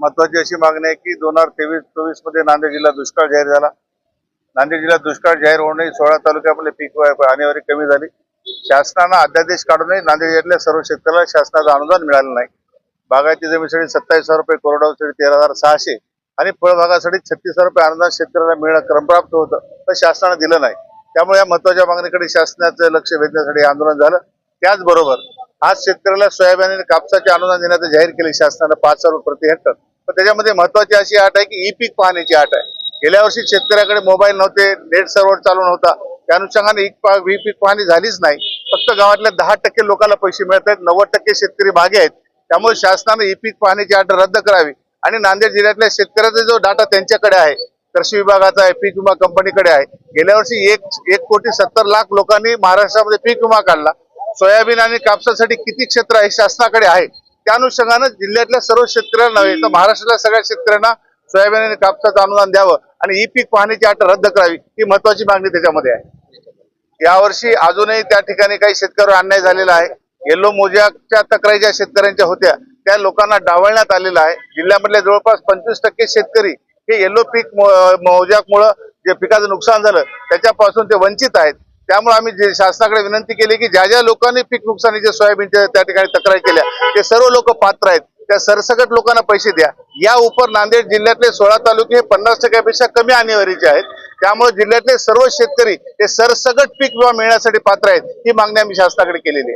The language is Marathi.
महत्वाची अशी मागणी आहे की 2023-24 मध्ये नांदेड जिल्हा दुष्काळ जाहीर झाला। नांदेड जिल्हा दुष्काळ जाहीर होऊनही 16 तालुक्यामध्ये पीक आणेवारी कमी झाली। शासनाने अध्यादेश काढूनही नांदेड जिल्ह्यातल्या सर्व शेतकऱ्याला शासनाचं अनुदान मिळालं नाही। बागायती जमिनीसाठी 27,000 रुपये, कोरडवाहूसाठी 13,600 आणि फळबागासाठी 36,000 रुपये अनुदान शेतकऱ्याला मिळणं क्रमप्राप्त होतं, तर शासनाने दिलं नाही। त्यामुळे या महत्वाच्या मागणीकडे शासनाचं लक्ष वेधण्यासाठी आंदोलन झालं। त्याचबरोबर आज शेतकऱ्याला सोयाबीन आणि कापसाचे अनुदान देण्याचे जाहीर केले शासनाने 5,000 रुपये प्रति हेक्टर। पण त्याच्यामध्ये महत्वाची अशी अट आहे की ई पीक पाहण्याची अट आहे। गेल्या वर्षी शेतकऱ्याकडे मोबाईल नव्हते, नेट सर्व्हर चालू नव्हता, त्या अनुषंगाने ई पीक पाहणी झालीच नाही। फक्त गावातल्या 10% लोकांना पैसे मिळत आहेत, 90% शेतकरी मागे आहेत। त्यामुळे शासनाने ई पीक पाहण्याची अट रद्द करावी आणि नांदेड जिल्ह्यातल्या शेतकऱ्याचा जो डाटा त्यांच्याकडे आहे, कृषी विभागाचा आहे, पीक विमा कंपनीकडे आहे। गेल्या वर्षी 1,70,00,000 लोकांनी महाराष्ट्रामध्ये पीक विमा काढला। सोयाबीन आणि कापसासाठी किती क्षेत्र आहे शासनाकडे आहे, त्या अनुषंगाने जिल्ह्यातल्या सर्व शेतकऱ्यांना नव्हे तर महाराष्ट्रातल्या सगळ्या शेतकऱ्यांना सोयाबीन आणि कापसाचं अनुदान द्यावं आणि ई पीक पाहण्याची अट रद्द करावी, ही महत्वाची मागणी त्याच्यामध्ये आहे। यावर्षी अजूनही त्या ठिकाणी काही शेतकऱ्यांवर अन्याय झालेला आहे। येलो मोज्याच्या तक्रारी ज्या शेतकऱ्यांच्या होत्या त्या लोकांना डावलण्यात आलेला आहे। जिल्ह्यामधले जवळपास 25% शेतकरी हे येलो पीक मोज्यामुळे जे पिकाचं नुकसान झालं त्याच्यापासून ते वंचित आहेत। त्यामुळे आम्ही शासनाकडे विनंती केली की ज्या ज्या लोकांनी पीक नुकसानीचे सोयाबीनच्या त्या ठिकाणी तक्रारी केल्या ते सर्व लोक पात्र आहेत, त्या सरसकट लोकांना पैसे द्या। या उपर नांदेड जिल्ह्यातले 16 तालुके हे 50% कमी आणेवारीचे आहेत। त्यामुळे जिल्ह्यातले सर्व शेतकरी हे सरसकट पीक विमा मिळण्यासाठी पात्र आहेत, ही मागणी आम्ही शासनाकडे केलेली आहे।